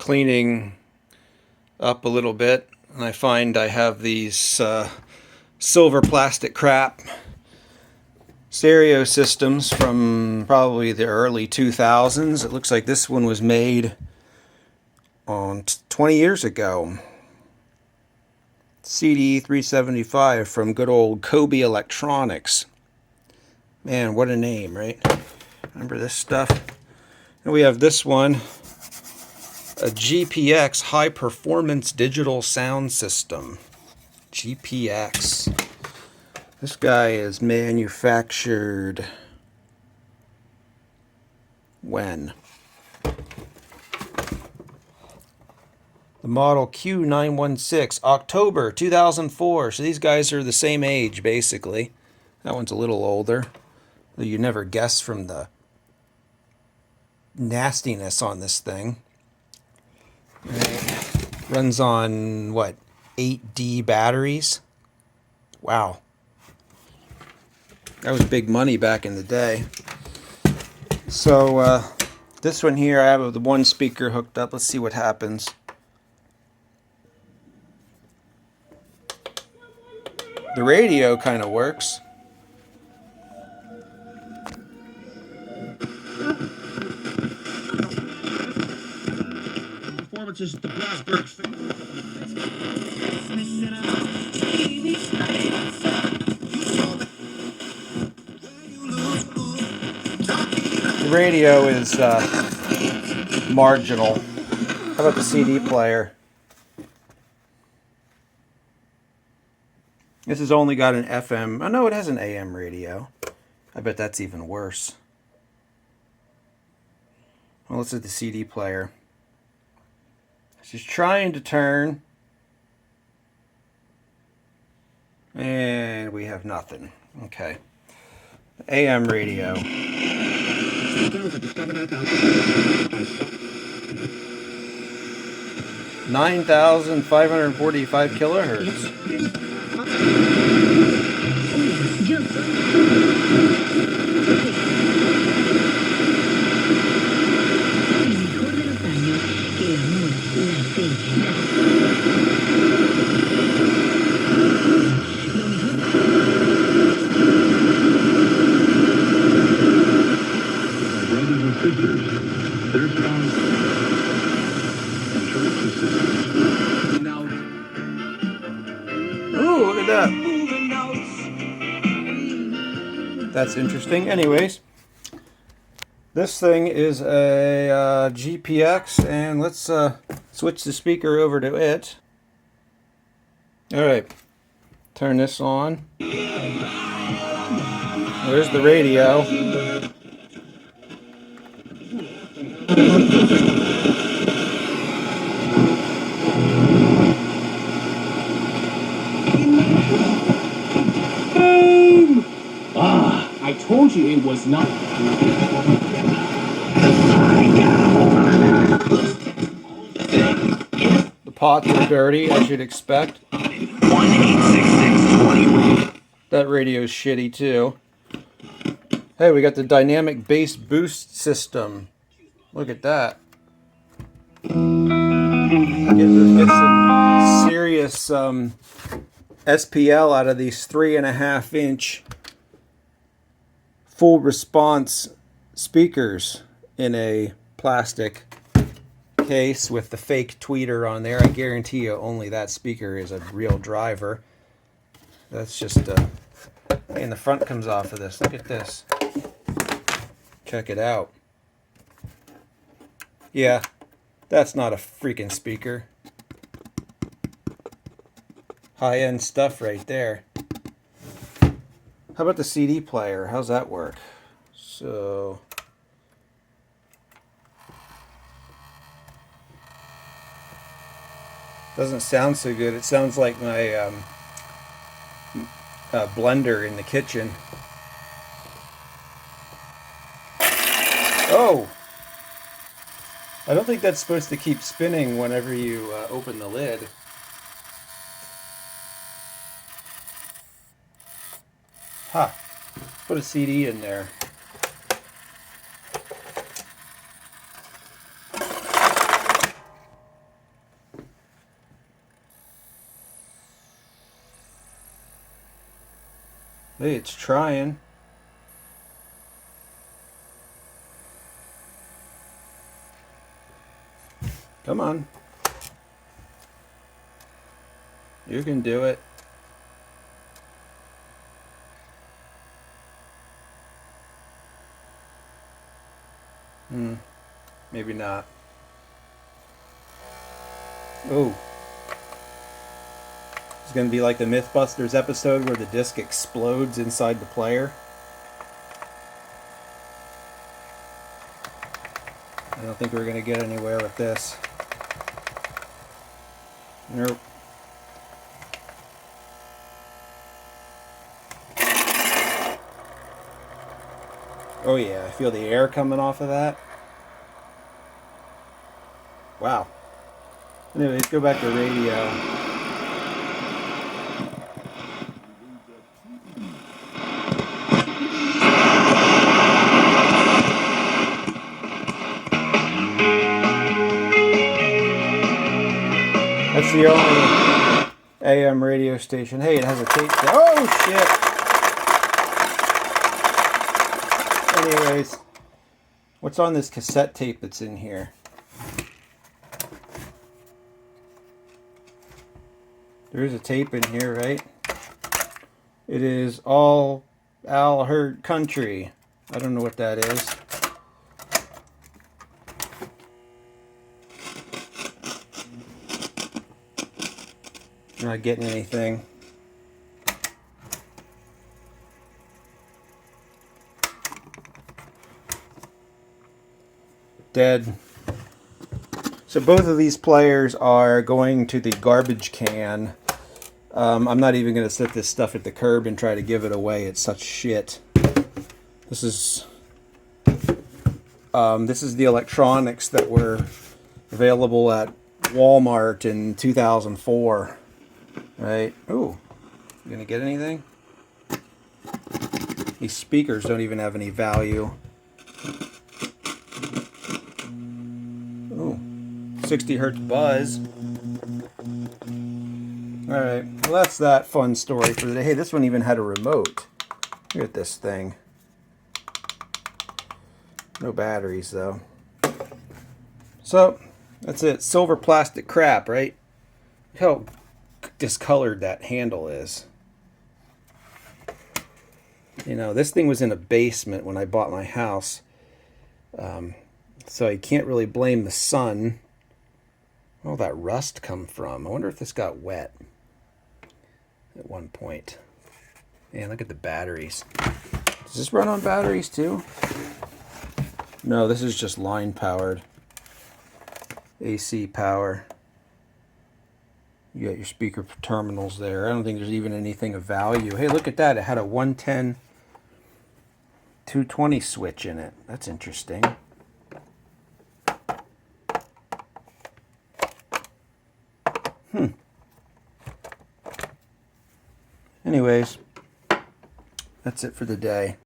cleaning up a little bit, and I find I have these silver plastic crap stereo systems from probably the early 2000s. It looks like this one was made on 20 years ago. CD 375 from good old Kobe Electronics. Man, what a name, right? Remember this stuff? And we have this one, a GPX high performance digital sound system. GPX. This guy is manufactured when? The model Q916, October 2004. So these guys are the same age, basically. That one's a little older. You never guess from the nastiness on this thing. It runs on, what, 8D batteries? Wow. That was big money back in the day. So, this one here, I have the one speaker hooked up. Let's see what happens. The radio kind of works. Performances at the Blasberg. The radio is marginal. How about the CD player? This has only got an FM. Oh no, it has an AM radio. I bet that's even worse. Well, let's look at the CD player. She's trying to turn. And we have nothing. Okay. AM radio. 9,545 kilohertz. Ooh, look at that. That's interesting. Anyways, this thing is a GPX, and let's switch the speaker over to it. Alright, turn this on. There's the radio. I told you it was not. The pots are dirty, as you'd expect. 1-866-20. That radio's shitty too. Hey, we got the dynamic bass boost system. Look at that. Get some serious SPL out of these 3.5-inch full response speakers in a plastic case with the fake tweeter on there. I guarantee you only that speaker is a real driver. That's just and the front comes off of this. Look at this. Check it out. Yeah, that's not a freaking speaker. High-end stuff right there. How about the CD player? How's that work? So, doesn't sound so good. It sounds like my blender in the kitchen. Oh! I don't think that's supposed to keep spinning whenever you open the lid. Ha! Put a CD in there. Hey, it's trying. Come on. You can do it. Maybe not. Oh. It's going to be like the Mythbusters episode where the disc explodes inside the player. I don't think we're going to get anywhere with this. Nope. Oh yeah, I feel the air coming off of that. Wow. Anyways, go back to radio. That's the only AM radio station. Hey, it has a tape. Oh shit! Anyways, what's on this cassette tape that's in here? There is a tape in here, right? It is All Al Hurt Country. I don't know what that is. Not getting anything. Dead. So both of these players are going to the garbage can. I'm not even going to set this stuff at the curb and try to give it away. It's such shit. This is the electronics that were available at Walmart in 2004. Right? Ooh, you gonna get anything? These speakers don't even have any value. Ooh, 60 hertz buzz. Alright, well that's that fun story for the day. Hey, this one even had a remote. Look at this thing. No batteries though. So, that's it. Silver plastic crap, right? Look how discolored that handle is. You know, this thing was in a basement when I bought my house. So you can't really blame the sun. Where all that rust come from? I wonder if this got wet at one point. Man, look at the batteries. Does this run on batteries too? No, this is just line powered. AC power. You got your speaker terminals there. I don't think there's even anything of value. Hey, look at that. It had a 110 220 switch in it. That's interesting. Anyways, that's it for the day.